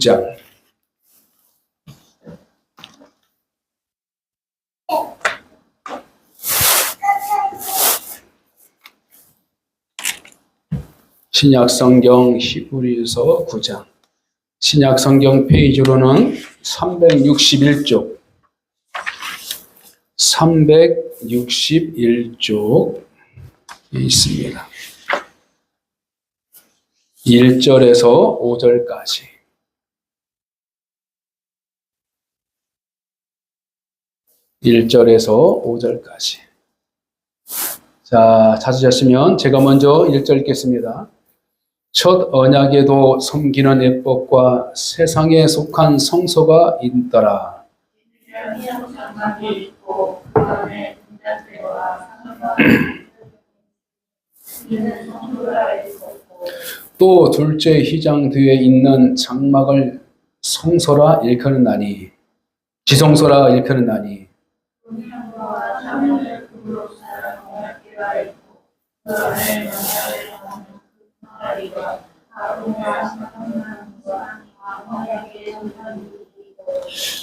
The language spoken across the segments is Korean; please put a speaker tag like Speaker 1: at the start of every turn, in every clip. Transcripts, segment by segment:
Speaker 1: 9장. 신약성경 히브리서 9장. 신약성경 페이지로는 361쪽. 361쪽에 있습니다. 1절에서 5절까지. 1절에서 5절까지. 자, 찾으셨으면 제가 먼저 1절 읽겠습니다. 첫 언약에도 섬기는 예법과 세상에 속한 성소가 있더라. 또 둘째 휘장 뒤에 있는 장막을 성소라 일컫는다니, 지성소라 일컫는다니.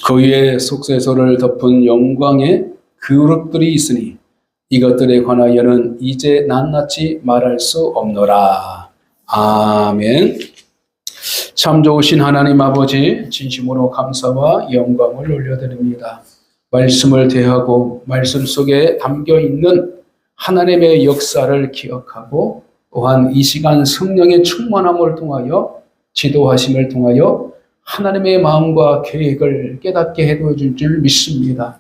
Speaker 1: 그 위에 속죄소를 덮은 영광의 그룹들이 있으니 이것들에 관하여는 이제 낱낱이 말할 수 없노라. 아멘. 참 좋으신 하나님 아버지, 진심으로 감사와 영광을 올려드립니다. 말씀을 대하고 말씀 속에 담겨있는 하나님의 역사를 기억하고 또한 이 시간 성령의 충만함을 통하여 지도하심을 통하여 하나님의 마음과 계획을 깨닫게 해줄 줄 믿습니다.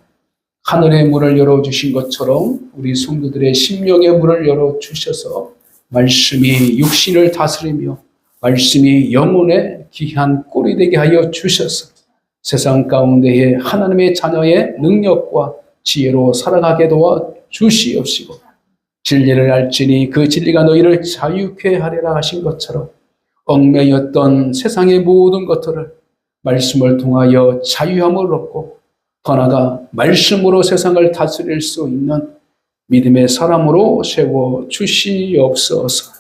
Speaker 1: 하늘의 문을 열어주신 것처럼 우리 성도들의 심령의 문을 열어주셔서 말씀이 육신을 다스리며 말씀이 영혼의 귀한 꼴이 되게 하여 주셔서 세상 가운데에 하나님의 자녀의 능력과 지혜로 살아가게 도와 주시옵시고 진리를 알지니 그 진리가 너희를 자유케 하리라 하신 것처럼 얽매였던 세상의 모든 것들을 말씀을 통하여 자유함을 얻고 더 나아가 말씀으로 세상을 다스릴 수 있는 믿음의 사람으로 세워 주시옵소서.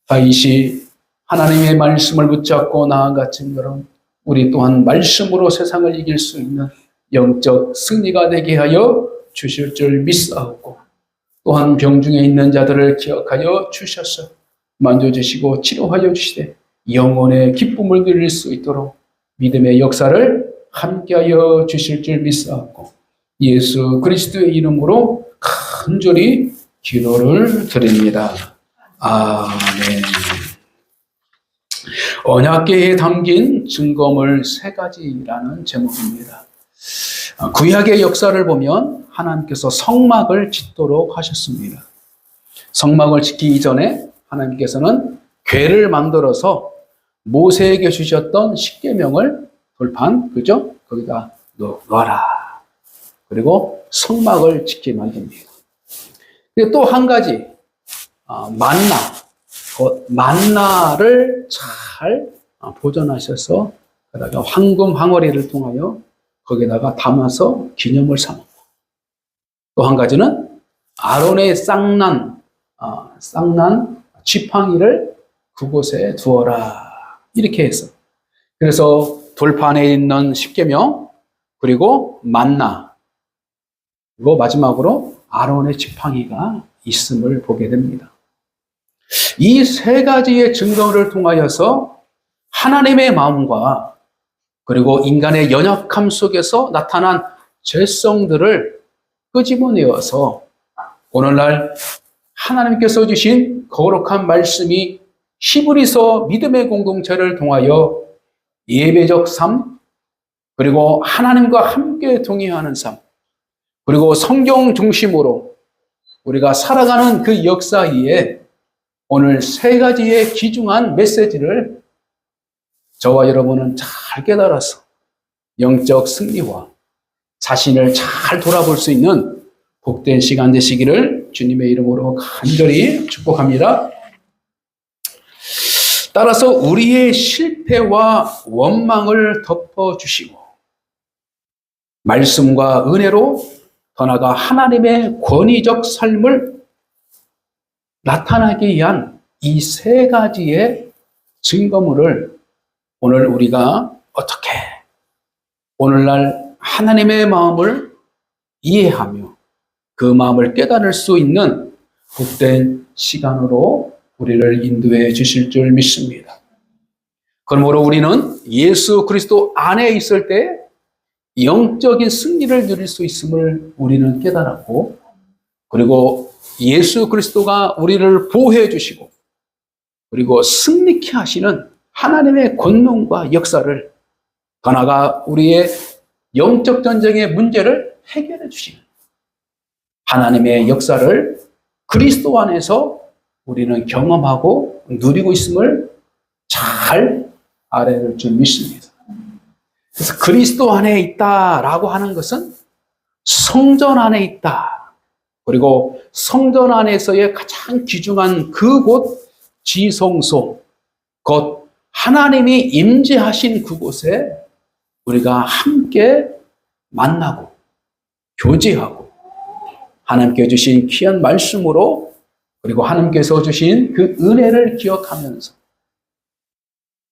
Speaker 1: 다윗이 하나님의 말씀을 붙잡고 나아갔던 것처럼 우리 또한 말씀으로 세상을 이길 수 있는 영적 승리가 되게 하여 주실 줄 믿사옵고 또한 병중에 있는 자들을 기억하여 주셔서 만져주시고 치료하여 주시되 영혼의 기쁨을 누릴 수 있도록 믿음의 역사를 함께하여 주실 줄 믿사옵고 예수 그리스도의 이름으로 간절히 기도를 드립니다. 아멘. 언약궤에 담긴 증거물 3가지라는 제목입니다. 구약의 역사를 보면 하나님께서 성막을 짓도록 하셨습니다. 성막을 짓기 이전에 하나님께서는 궤를 만들어서 모세에게 주셨던 십계명을 돌판, 그죠? 거기다 넣어라. 그리고 성막을 짓게 만듭니다. 그리고 또 한 가지, 만나를 잘 보존하셔서 그다가 황금 황홀이를 통하여 거기다가 담아서 기념을 삼고 또 한 가지는 아론의 쌍난 지팡이를 그곳에 두어라 이렇게 해서 그래서 돌판에 있는 십계명 그리고 만나 그리고 마지막으로 아론의 지팡이가 있음을 보게 됩니다. 이 3가지의 증거를 통하여서 하나님의 마음과 그리고 인간의 연약함 속에서 나타난 죄성들을 끄집어내어서 오늘날 하나님께서 주신 거룩한 말씀이 히브리서 믿음의 공동체를 통하여 예배적 삶, 그리고 하나님과 함께 동행하는 삶, 그리고 성경 중심으로 우리가 살아가는 그 역사에 오늘 3가지의 귀중한 메시지를 저와 여러분은 잘 깨달아서 영적 승리와 자신을 잘 돌아볼 수 있는 복된 시간 되시기를 주님의 이름으로 간절히 축복합니다. 따라서 우리의 실패와 원망을 덮어주시고 말씀과 은혜로 더 나아가 하나님의 권위적 삶을 나타나기 위한 이 3가지의 증거물을 오늘 우리가 어떻게 오늘날 하나님의 마음을 이해하며 그 마음을 깨달을 수 있는 복된 시간으로 우리를 인도해 주실 줄 믿습니다. 그러므로 우리는 예수 그리스도 안에 있을 때 영적인 승리를 누릴 수 있음을 우리는 깨달았고, 그리고 예수 그리스도가 우리를 보호해 주시고 그리고 승리케 하시는 하나님의 권능과 역사를, 더 나아가 우리의 영적 전쟁의 문제를 해결해 주시는 하나님의 역사를 그리스도 안에서 우리는 경험하고 누리고 있음을 잘 알아야 될 줄 믿습니다. 그래서 그리스도 안에 있다라고 하는 것은 성전 안에 있다. 그리고 성전 안에서의 가장 귀중한 그곳 지성소, 곧 하나님이 임재하신 그곳에 우리가 함께 만나고 교제하고 하나님께 주신 귀한 말씀으로, 그리고 하나님께서 주신 그 은혜를 기억하면서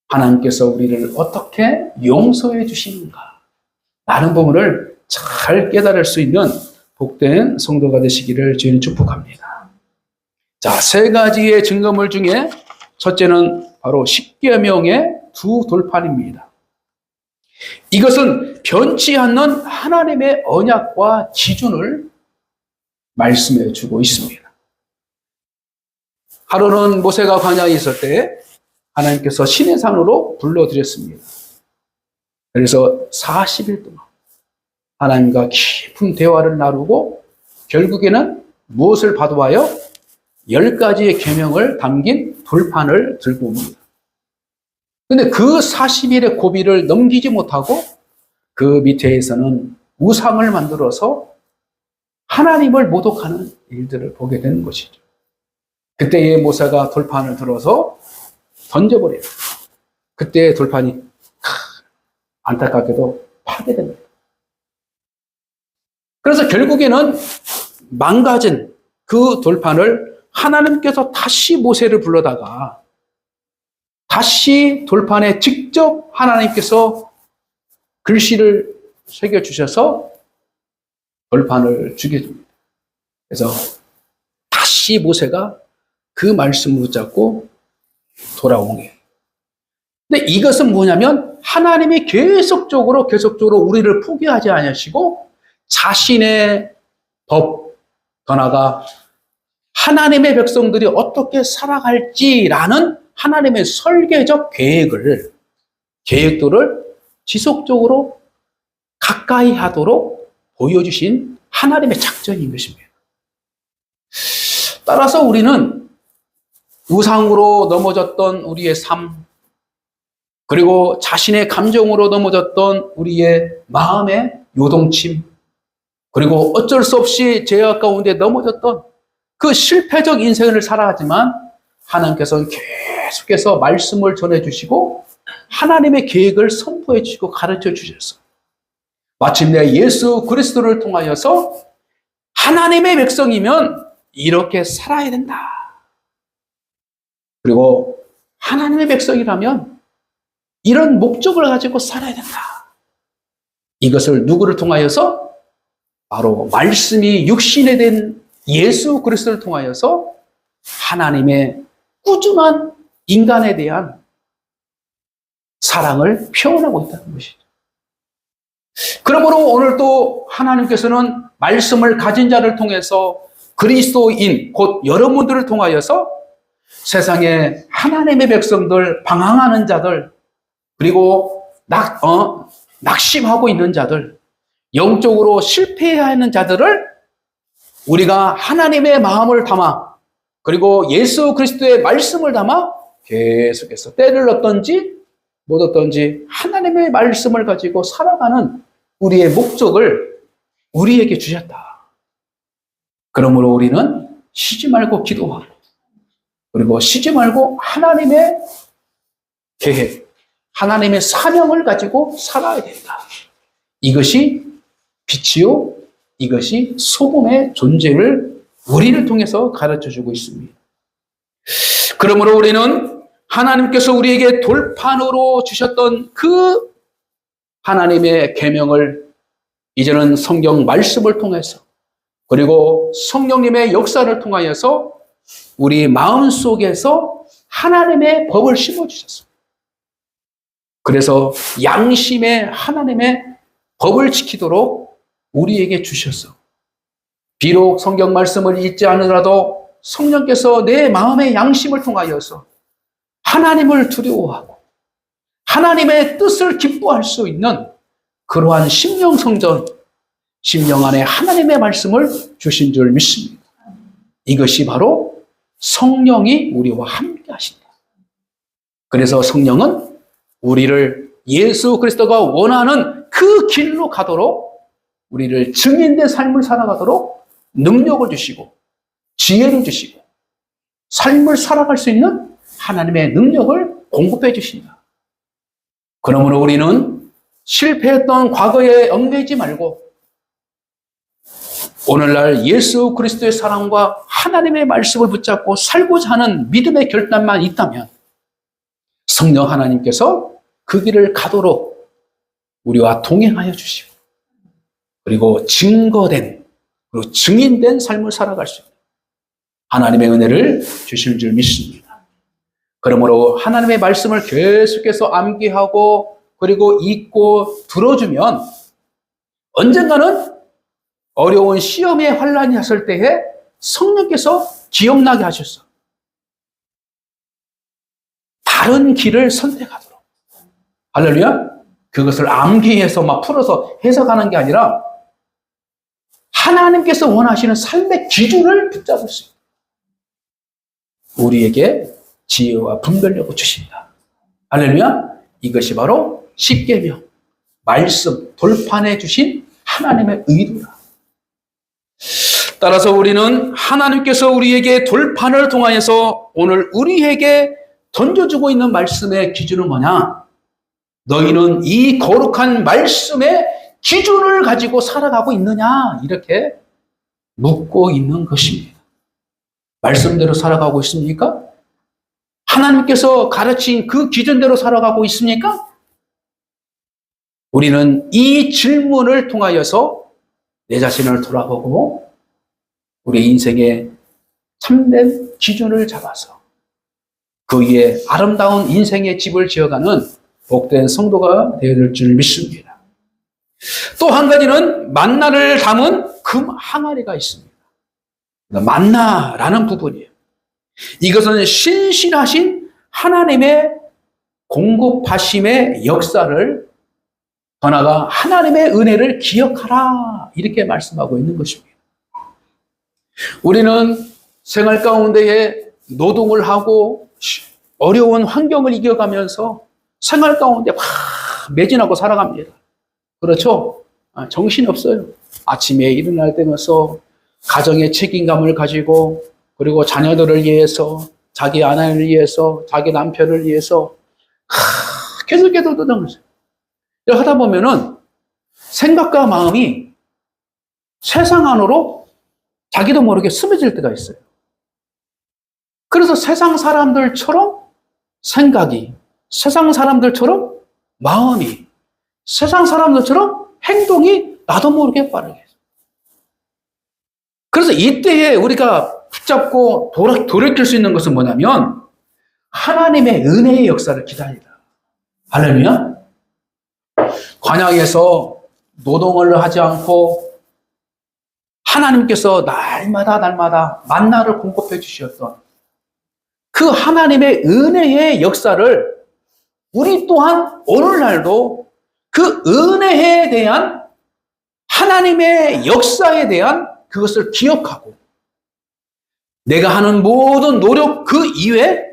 Speaker 1: 하나님께서 우리를 어떻게 용서해 주시는가 라는 부분을 잘 깨달을 수 있는 복된 성도가 되시기를 주님 축복합니다. 자, 세 가지의 증거물 중에 첫째는 바로 십계명의 두 돌판입니다. 이것은 변치 않는 하나님의 언약과 기준을 말씀해 주고 있습니다. 하루는 모세가 광야에 있을 때 하나님께서 시내산으로 불러들였습니다. 그래서 40일 동안 하나님과 깊은 대화를 나누고 결국에는 무엇을 받아와요? 10가지의 계명을 담긴 돌판을 들고 옵니다. 그런데 그 40일의 고비를 넘기지 못하고 그 밑에서는 우상을 만들어서 하나님을 모독하는 일들을 보게 되는 것이죠. 그때의 모세가 돌판을 들어서 던져버려요. 그때 돌판이 안타깝게도 파괴됩니다. 그래서 결국에는 망가진 그 돌판을 하나님께서 다시 모세를 불러다가 다시 돌판에 직접 하나님께서 글씨를 새겨주셔서 돌판을 주게 됩니다. 그래서 다시 모세가 그 말씀을 붙잡고 돌아온 거예요. 근데 이것은 뭐냐면 하나님이 계속적으로 우리를 포기하지 않으시고 자신의 법, 더 나아가 하나님의 백성들이 어떻게 살아갈지라는 하나님의 설계적 계획들을 지속적으로 가까이 하도록 보여주신 하나님의 작전인 것입니다. 따라서 우리는 우상으로 넘어졌던 우리의 삶, 그리고 자신의 감정으로 넘어졌던 우리의 마음의 요동침, 그리고 어쩔 수 없이 죄악 가운데 넘어졌던 그 실패적 인생을 살아가지만 하나님께서는 계속해서 말씀을 전해주시고 하나님의 계획을 선포해 주시고 가르쳐 주셨어요. 마침내 예수 그리스도를 통하여서 하나님의 백성이면 이렇게 살아야 된다. 그리고 하나님의 백성이라면 이런 목적을 가지고 살아야 된다. 이것을 누구를 통하여서? 바로 말씀이 육신이 된 예수 그리스도를 통하여서 하나님의 꾸준한 인간에 대한 사랑을 표현하고 있다는 것이죠. 그러므로 오늘 또 하나님께서는 말씀을 가진 자를 통해서 그리스도인 곧 여러분들을 통하여서 세상에 하나님의 백성들, 방황하는 자들, 그리고 낙심하고 있는 자들, 영적으로 실패하는 자들을 우리가 하나님의 마음을 담아, 그리고 예수 그리스도의 말씀을 담아 계속해서 때를 얻든지 못 얻든지 하나님의 말씀을 가지고 살아가는 우리의 목적을 우리에게 주셨다. 그러므로 우리는 쉬지 말고 기도하고, 그리고 쉬지 말고 하나님의 계획, 하나님의 사명을 가지고 살아야 된다. 이것이 빛이요, 이것이 소금의 존재를 우리를 통해서 가르쳐주고 있습니다. 그러므로 우리는 하나님께서 우리에게 돌판으로 주셨던 그 하나님의 계명을 이제는 성경 말씀을 통해서 그리고 성령님의 역사를 통하여서 우리 마음속에서 하나님의 법을 심어주셨어요. 그래서 양심의 하나님의 법을 지키도록 우리에게 주셔서 비록 성경 말씀을 읽지 않으라도 성령께서 내 마음의 양심을 통하여서 하나님을 두려워하고 하나님의 뜻을 기뻐할 수 있는 그러한 심령 성전, 심령 안에 하나님의 말씀을 주신 줄 믿습니다. 이것이 바로 성령이 우리와 함께 하신다. 그래서 성령은 우리를 예수 그리스도가 원하는 그 길로 가도록 우리를 증인된 삶을 살아가도록 능력을 주시고 지혜를 주시고 삶을 살아갈 수 있는 하나님의 능력을 공급해 주신다. 그러므로 우리는 실패했던 과거에 얽매이지 말고 오늘날 예수 그리스도의 사랑과 하나님의 말씀을 붙잡고 살고자 하는 믿음의 결단만 있다면 성령 하나님께서 그 길을 가도록 우리와 동행하여 주시고 그리고 증거된 그리고 증인된 삶을 살아갈 수 있는 하나님의 은혜를 주실 줄 믿습니다. 그러므로 하나님의 말씀을 계속해서 암기하고 그리고 읽고 들어주면 언젠가는 어려운 시험의 환란이 왔을 때에 성령께서 기억나게 하셨어. 다른 길을 선택하도록. 할렐루야. 그것을 암기해서 막 풀어서 해석하는 게 아니라 하나님께서 원하시는 삶의 기준을 붙잡을 수 있는 우리에게 지혜와 분별력을 주신다. 할렐루야. 이것이 바로 십계명, 말씀, 돌판해 주신 하나님의 의도다. 따라서 우리는 하나님께서 우리에게 돌판을 통하여서 오늘 우리에게 던져주고 있는 말씀의 기준은 뭐냐? 너희는 이 거룩한 말씀의 기준을 가지고 살아가고 있느냐? 이렇게 묻고 있는 것입니다. 말씀대로 살아가고 있습니까? 하나님께서 가르친 그 기준대로 살아가고 있습니까? 우리는 이 질문을 통하여서 내 자신을 돌아보고 우리 인생의 참된 기준을 잡아서 그 위에 아름다운 인생의 집을 지어가는 복된 성도가 되어야 될 줄 믿습니다. 또 한 가지는 만나를 담은 금 항아리가 있습니다. 만나라는 부분이에요. 이것은 신실하신 하나님의 공급하심의 역사를 더 나아가 하나님의 은혜를 기억하라 이렇게 말씀하고 있는 것입니다. 우리는 생활 가운데에 노동을 하고 어려운 환경을 이겨가면서 생활 가운데 막 매진하고 살아갑니다. 그렇죠? 정신이 없어요. 아침에 일어날 때면서 가정의 책임감을 가지고 그리고 자녀들을 위해서 자기 아내를 위해서 자기 남편을 위해서 계속해서 노동을 하다 보면은 생각과 마음이 세상 안으로 자기도 모르게 스며질 때가 있어요. 그래서 세상 사람들처럼 생각이, 세상 사람들처럼 마음이, 세상 사람들처럼 행동이 나도 모르게 빠르게. 그래서 이때에 우리가 붙잡고 돌이킬 수 있는 것은 뭐냐면 하나님의 은혜의 역사를 기다리다. 할렐루야. 관양에서 노동을 하지 않고 하나님께서 날마다 만나를 공급해 주셨던 그 하나님의 은혜의 역사를 우리 또한 오늘날도 그 은혜에 대한 하나님의 역사에 대한 그것을 기억하고 내가 하는 모든 노력 그 이외에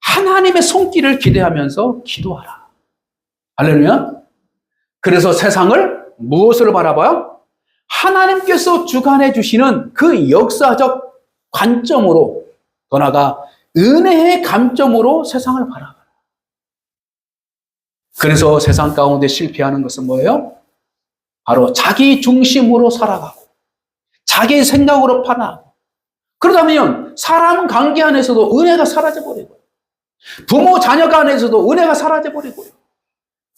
Speaker 1: 하나님의 손길을 기대하면서 기도하라. 할렐루야. 그래서 세상을 무엇으로 바라봐요? 하나님께서 주관해 주시는 그 역사적 관점으로 더 나아가 은혜의 감점으로 세상을 바라봐라. 그래서 세상 가운데 실패하는 것은 뭐예요? 바로 자기 중심으로 살아가고 자기 생각으로 판단하고 그러다면 사람 관계 안에서도 은혜가 사라져버리고요. 부모 자녀 간에서도 은혜가 사라져버리고요.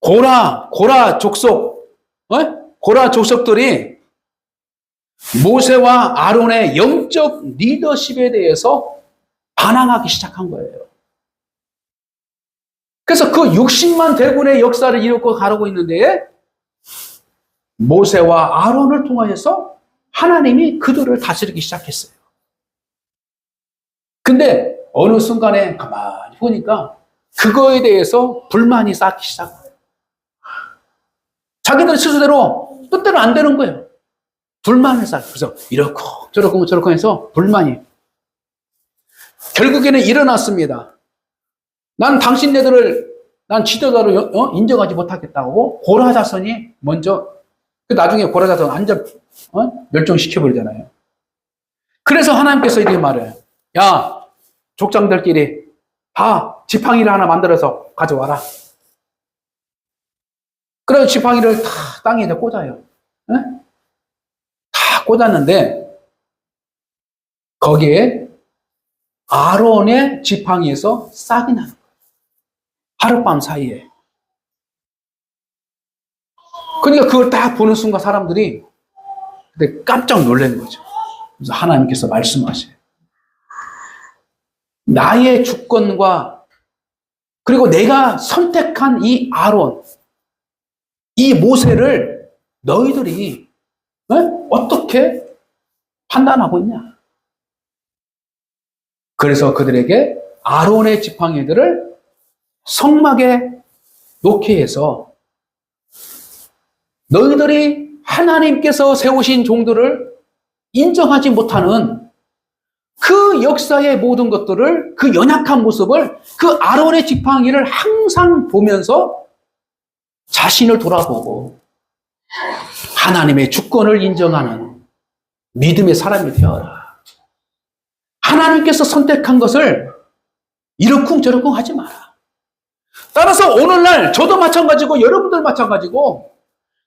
Speaker 1: 고라 족속, 고라 족속들이 모세와 아론의 영적 리더십에 대해서 반항하기 시작한 거예요. 그래서 그 60만 대군의 역사를 이루고 가르고 있는데 모세와 아론을 통하여서 하나님이 그들을 다스리기 시작했어요. 근데 어느 순간에 가만히 보니까 그거에 대해서 불만이 쌓기 시작해요. 자기들 스스로 뜻대로 안 되는 거예요. 불만을 쌓고 그래서 이렇고 저렇고 해서 불만이 결국에는 일어났습니다. 난 당신네들을 난 지도자로 인정하지 못하겠다고 고라 자손이 먼저 나중에 고라 자손 완전 멸종시켜버리잖아요. 그래서 하나님께서 이렇게 말해요. 야, 족장들끼리 다 지팡이를 하나 만들어서 가져와라. 그래서 지팡이를 다 땅에 꽂아요. 다 꽂았는데 거기에 아론의 지팡이에서 싹이 나는 거예요. 하룻밤 사이에. 그러니까 그걸 딱 보는 순간 사람들이 근데 깜짝 놀란 거죠. 그래서 하나님께서 말씀하셔요. 나의 주권과 그리고 내가 선택한 이 아론, 이 모세를 너희들이 어떻게 판단하고 있냐? 그래서 그들에게 아론의 지팡이들을 성막에 놓게 해서 너희들이 하나님께서 세우신 종들을 인정하지 못하는 그 역사의 모든 것들을 그 연약한 모습을 그 아론의 지팡이를 항상 보면서 자신을 돌아보고 하나님의 주권을 인정하는 믿음의 사람이 되어라. 하나님께서 선택한 것을 이러쿵저러쿵 하지 마라. 따라서 오늘날 저도 마찬가지고 여러분들 마찬가지고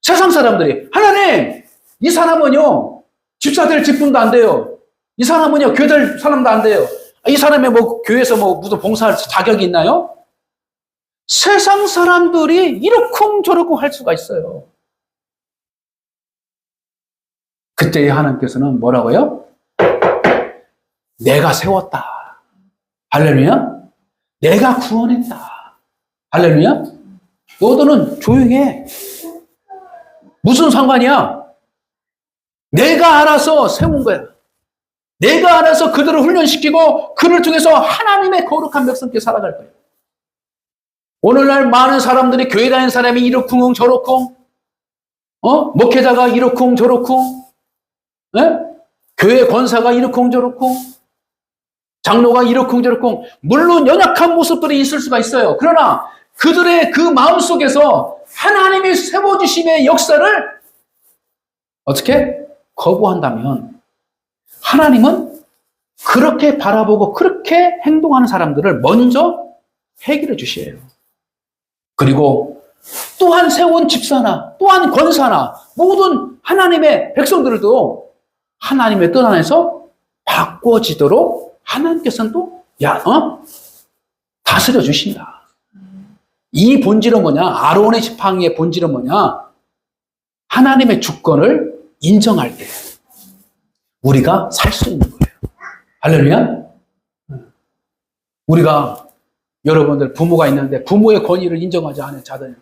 Speaker 1: 세상 사람들이 하나님 이 사람은요 집사될 직분도 안 돼요. 이 사람은요 교회될 사람도 안 돼요. 이 사람이 뭐 교회에서 뭐 무슨 봉사할 자격이 있나요? 세상 사람들이 이러쿵저러쿵 할 수가 있어요. 그때 하나님께서는 뭐라고요? 내가 세웠다. 할렐루야. 내가 구원했다. 할렐루야. 너희들은 조용히 해. 무슨 상관이야? 내가 알아서 세운 거야. 내가 알아서 그들을 훈련시키고 그를 통해서 하나님의 거룩한 백성께 살아갈 거예요. 오늘날 많은 사람들이 교회 다니는 사람이 이러쿵 저러쿵, 목회자가 이러쿵 저러쿵, 교회 권사가 이러쿵 저러쿵, 장로가 이러쿵 저러쿵, 물론 연약한 모습들이 있을 수가 있어요. 그러나 그들의 그 마음속에서 하나님이 세워주심의 역사를 어떻게 거부한다면 하나님은 그렇게 바라보고 그렇게 행동하는 사람들을 먼저 해결해 주셔요. 그리고 또한 세운 집사나 또한 권사나 모든 하나님의 백성들도 하나님의 뜻 안에서 바꿔지도록 하나님께서는 또 다스려 주신다. 이 본질은 뭐냐? 아론의 지팡이의 본질은 뭐냐? 하나님의 주권을 인정할 때 우리가 살 수 있는 거예요. 할렐루야? 우리가 여러분들 부모가 있는데 부모의 권위를 인정하지 않은 자들,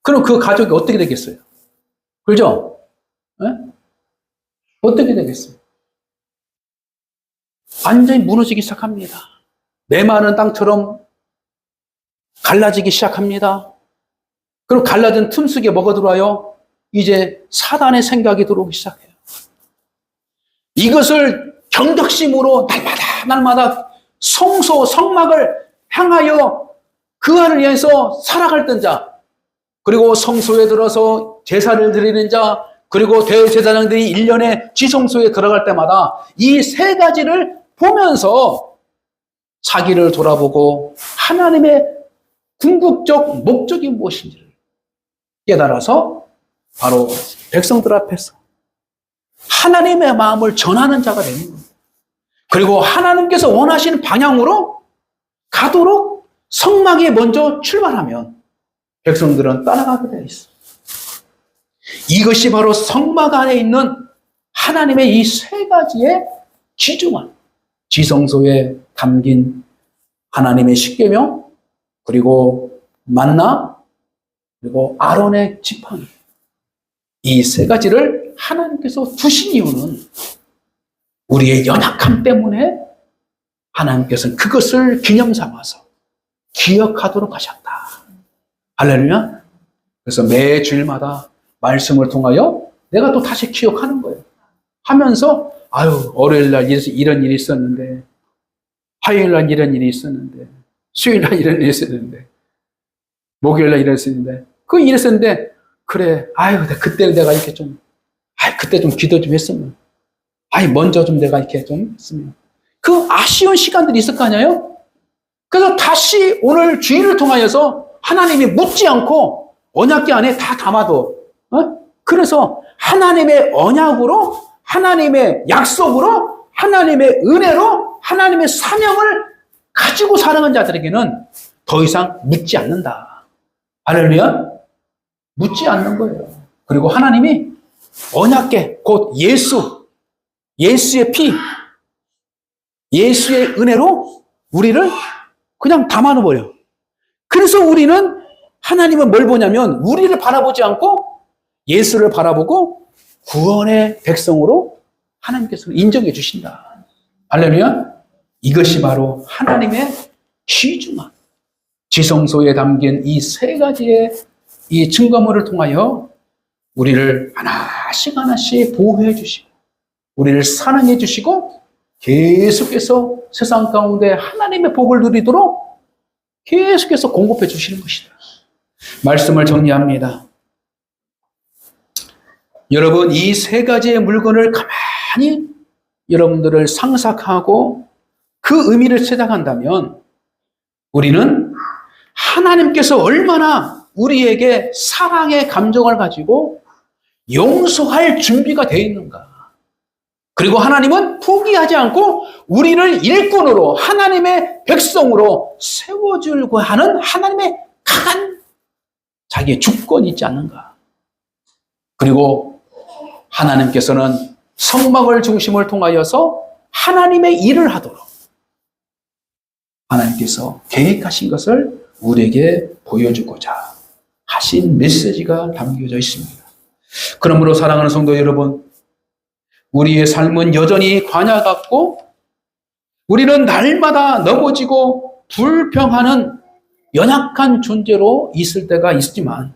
Speaker 1: 그럼 그 가족이 어떻게 되겠어요? 그렇죠? 어떻게 되겠어요? 완전히 무너지기 시작합니다. 메마른 땅처럼 갈라지기 시작합니다. 그럼 갈라진 틈 속에 뭐가 들어와요? 이제 사단의 생각이 들어오기 시작해요. 이것을 경각심으로 날마다 성막을 향하여 그 안을 위해서 살아갈 자, 그리고 성소에 들어서 제사를 드리는 자, 그리고 대제사장들이 1년에 지성소에 들어갈 때마다 이 세 가지를 보면서 자기를 돌아보고 하나님의 궁극적 목적이 무엇인지를 깨달아서 바로 백성들 앞에서 하나님의 마음을 전하는 자가 되는 겁니다. 그리고 하나님께서 원하시는 방향으로 가도록 성막에 먼저 출발하면 백성들은 따라가게 되어 있어. 이것이 바로 성막 안에 있는 하나님의 이 세 가지의 귀중한 지성소에 담긴 하나님의 십계명, 그리고 만나, 그리고 아론의 지팡이. 이 세 가지를 하나님께서 두신 이유는 우리의 연약함 때문에 하나님께서는 그것을 기념 삼아서 기억하도록 하셨다. 할렐루야. 그래서 매 주일마다 말씀을 통하여 내가 또 다시 기억하는 거예요. 하면서 아유, 월요일 날 이런 일이 있었는데, 화요일 날 이런 일이 있었는데, 수요일 날 이런 일이 있었는데, 목요일 날 이런 일이 있었는데, 그 일이 있었는데, 그래, 아유, 그때 내가 이렇게 좀, 그때 좀 기도 좀 했으면, 먼저 좀 내가 이렇게 좀 했으면. 그 아쉬운 시간들이 있을 거 아니에요? 그래서 다시 오늘 주일을 통하여서 하나님이 묻지 않고 언약궤 안에 다 담아도, 그래서 하나님의 언약으로, 하나님의 약속으로, 하나님의 은혜로, 하나님의 사명을 가지고 살아가는 자들에게는 더 이상 묻지 않는다. 할렐루야? 묻지 않는 거예요. 그리고 하나님이 언약궤, 곧 예수의 피, 예수의 은혜로 우리를 그냥 담아놓아버려. 그래서 우리는, 하나님은 뭘 보냐면 우리를 바라보지 않고 예수를 바라보고 구원의 백성으로 하나님께서 인정해 주신다. 할렐루야. 이것이 바로 하나님의 귀중한 지성소에 담긴 이 세 가지의 이 증거물을 통하여 우리를 하나씩 하나씩 보호해 주시고 우리를 사랑해 주시고 계속해서 세상 가운데 하나님의 복을 누리도록 계속해서 공급해 주시는 것이다. 말씀을 정리합니다. 여러분, 이 세 가지의 물건을 가만히 여러분들을 상상하고 그 의미를 찾아간다면 우리는 하나님께서 얼마나 우리에게 사랑의 감정을 가지고 용서할 준비가 되어 있는가. 그리고 하나님은 포기하지 않고 우리를 일꾼으로 하나님의 백성으로 세워주려고 하는 하나님의 강한 자기의 주권이 있지 않는가. 그리고 하나님께서는 성막을 중심을 통하여서 하나님의 일을 하도록 하나님께서 계획하신 것을 우리에게 보여주고자 하신 메시지가 담겨져 있습니다. 그러므로 사랑하는 성도 여러분, 우리의 삶은 여전히 관야 같고 우리는 날마다 넘어지고 불평하는 연약한 존재로 있을 때가 있지만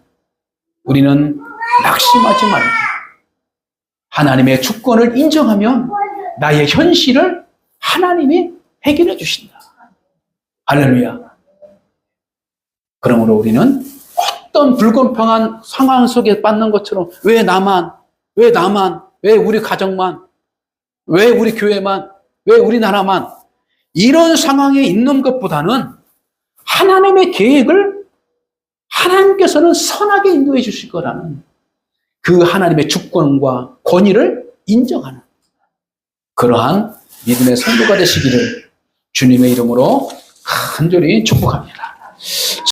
Speaker 1: 우리는 낙심하지 말고 하나님의 주권을 인정하면 나의 현실을 하나님이 해결해 주신다. 할렐루야. 그러므로 우리는 어떤 불공평한 상황 속에 빠진 것처럼 왜 나만, 왜 우리 가정만, 왜 우리 교회만, 왜 우리나라만 이런 상황에 있는 것보다는 하나님의 계획을 하나님께서는 선하게 인도해 주실 거라는 그 하나님의 주권과 권위를 인정하는 그러한 믿음의 성도가 되시기를 주님의 이름으로 간절히 축복합니다.